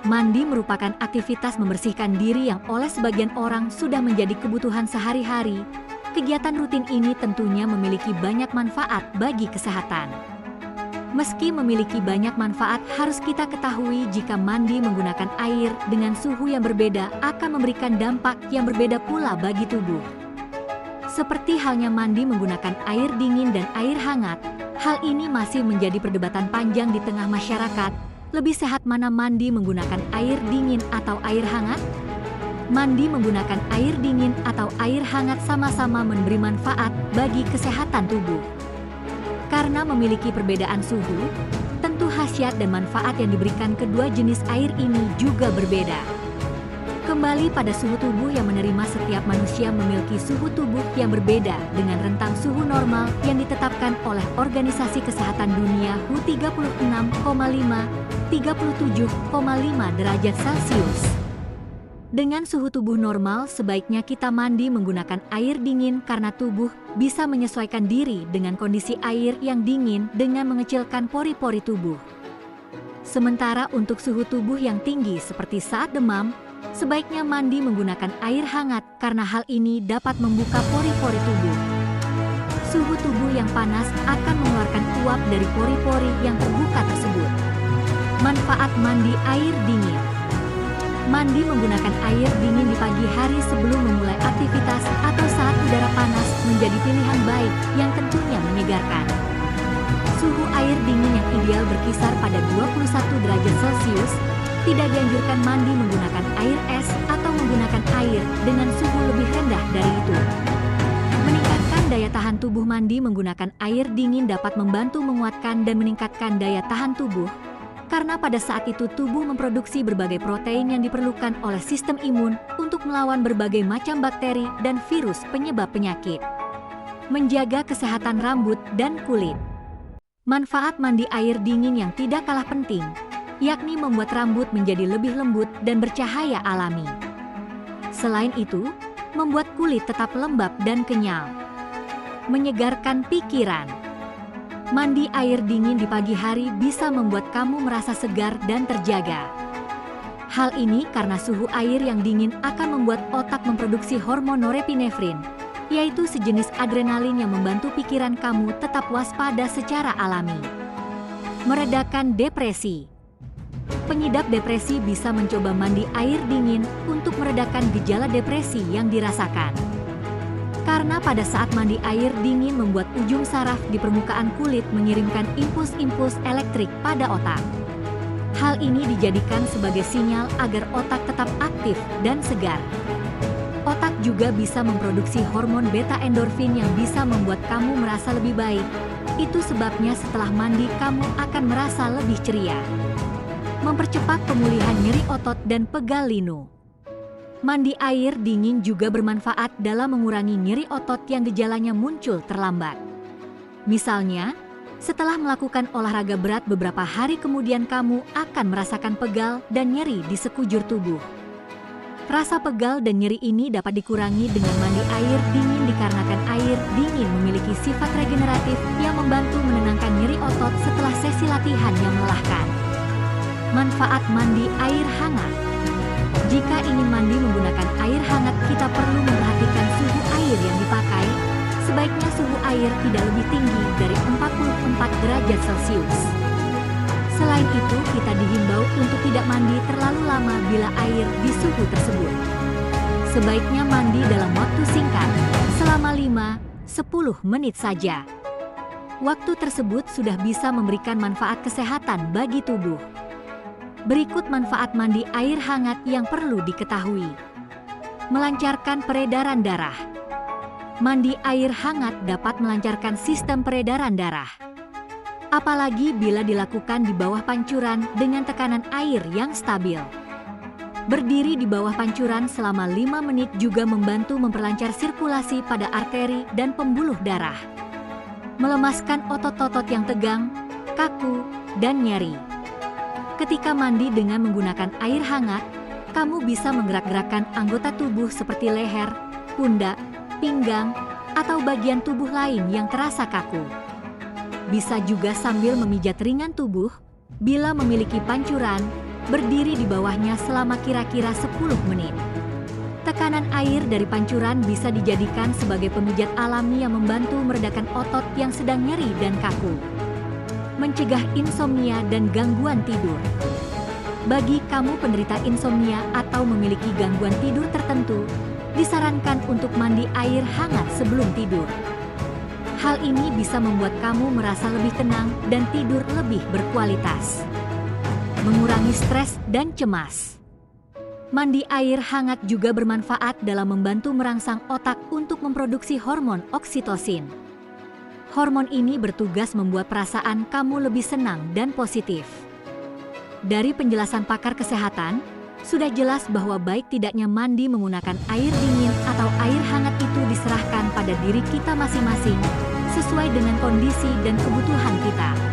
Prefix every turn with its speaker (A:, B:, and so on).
A: Mandi merupakan aktivitas membersihkan diri yang oleh sebagian orang sudah menjadi kebutuhan sehari-hari. Kegiatan rutin ini tentunya memiliki banyak manfaat bagi kesehatan. Meski memiliki banyak manfaat, harus kita ketahui jika mandi menggunakan air dengan suhu yang berbeda akan memberikan dampak yang berbeda pula bagi tubuh. Seperti halnya mandi menggunakan air dingin dan air hangat, hal ini masih menjadi perdebatan panjang di tengah masyarakat. Lebih sehat mana mandi menggunakan air dingin atau air hangat? Mandi menggunakan air dingin atau air hangat sama-sama memberi manfaat bagi kesehatan tubuh. Karena memiliki perbedaan suhu, tentu khasiat dan manfaat yang diberikan kedua jenis air ini juga berbeda. Kembali pada suhu tubuh yang menerima, setiap manusia memiliki suhu tubuh yang berbeda dengan rentang suhu normal yang ditetapkan oleh Organisasi Kesehatan Dunia WHO 37,5 derajat Celcius. Dengan suhu tubuh normal, sebaiknya kita mandi menggunakan air dingin karena tubuh bisa menyesuaikan diri dengan kondisi air yang dingin dengan mengecilkan pori-pori tubuh. Sementara untuk suhu tubuh yang tinggi seperti saat demam, sebaiknya mandi menggunakan air hangat karena hal ini dapat membuka pori-pori tubuh. Suhu tubuh yang panas akan mengeluarkan uap dari pori-pori yang terbuka tersebut. Manfaat mandi air dingin. Mandi menggunakan air dingin di pagi hari sebelum memulai aktivitas atau saat udara panas menjadi pilihan baik yang tentunya menyegarkan. Suhu air dingin yang ideal berkisar pada 21 derajat Celcius. Tidak dianjurkan mandi menggunakan air es atau menggunakan air dengan suhu lebih rendah dari itu. Meningkatkan daya tahan tubuh. Mandi menggunakan air dingin dapat membantu menguatkan dan meningkatkan daya tahan tubuh. Karena pada saat itu tubuh memproduksi berbagai protein yang diperlukan oleh sistem imun untuk melawan berbagai macam bakteri dan virus penyebab penyakit. Menjaga kesehatan rambut dan kulit. Manfaat mandi air dingin yang tidak kalah penting, yakni membuat rambut menjadi lebih lembut dan bercahaya alami. Selain itu, membuat kulit tetap lembab dan kenyal. Menyegarkan pikiran. Mandi air dingin di pagi hari bisa membuat kamu merasa segar dan terjaga. Hal ini karena suhu air yang dingin akan membuat otak memproduksi hormon norepinefrin, yaitu sejenis adrenalin yang membantu pikiran kamu tetap waspada secara alami. Meredakan depresi. Pengidap depresi bisa mencoba mandi air dingin untuk meredakan gejala depresi yang dirasakan. Karena pada saat mandi air dingin membuat ujung saraf di permukaan kulit mengirimkan impuls-impuls elektrik pada otak. Hal ini dijadikan sebagai sinyal agar otak tetap aktif dan segar. Otak juga bisa memproduksi hormon beta endorfin yang bisa membuat kamu merasa lebih baik. Itu sebabnya setelah mandi kamu akan merasa lebih ceria. Mempercepat pemulihan nyeri otot dan pegal linu. Mandi air dingin juga bermanfaat dalam mengurangi nyeri otot yang gejalanya muncul terlambat. Misalnya, setelah melakukan olahraga berat beberapa hari kemudian kamu akan merasakan pegal dan nyeri di sekujur tubuh. Rasa pegal dan nyeri ini dapat dikurangi dengan mandi air dingin dikarenakan air dingin memiliki sifat regeneratif yang membantu menenangkan nyeri otot setelah sesi latihan yang melelahkan. Manfaat mandi air hangat. Jika ingin mandi menggunakan air hangat, kita perlu memperhatikan suhu air yang dipakai. Sebaiknya suhu air tidak lebih tinggi dari 44 derajat Celcius. Selain itu, kita dihimbau untuk tidak mandi terlalu lama bila air di suhu tersebut. Sebaiknya mandi dalam waktu singkat, selama 5-10 menit saja. Waktu tersebut sudah bisa memberikan manfaat kesehatan bagi tubuh. Berikut manfaat mandi air hangat yang perlu diketahui. Melancarkan peredaran darah. Mandi air hangat dapat melancarkan sistem peredaran darah. Apalagi bila dilakukan di bawah pancuran dengan tekanan air yang stabil. Berdiri di bawah pancuran selama 5 menit juga membantu memperlancar sirkulasi pada arteri dan pembuluh darah. Melemaskan otot-otot yang tegang, kaku, dan nyeri. Ketika mandi dengan menggunakan air hangat, kamu bisa menggerak-gerakkan anggota tubuh seperti leher, pundak, pinggang, atau bagian tubuh lain yang terasa kaku. Bisa juga sambil memijat ringan tubuh, bila memiliki pancuran, berdiri di bawahnya selama kira-kira 10 menit. Tekanan air dari pancuran bisa dijadikan sebagai pemijat alami yang membantu meredakan otot yang sedang nyeri dan kaku. Mencegah insomnia dan gangguan tidur. Bagi kamu penderita insomnia atau memiliki gangguan tidur tertentu, disarankan untuk mandi air hangat sebelum tidur. Hal ini bisa membuat kamu merasa lebih tenang dan tidur lebih berkualitas. Mengurangi stres dan cemas. Mandi air hangat juga bermanfaat dalam membantu merangsang otak untuk memproduksi hormon oksitosin. Hormon ini bertugas membuat perasaan kamu lebih senang dan positif. Dari penjelasan pakar kesehatan, sudah jelas bahwa baik tidaknya mandi menggunakan air dingin atau air hangat itu diserahkan pada diri kita masing-masing, sesuai dengan kondisi dan kebutuhan kita.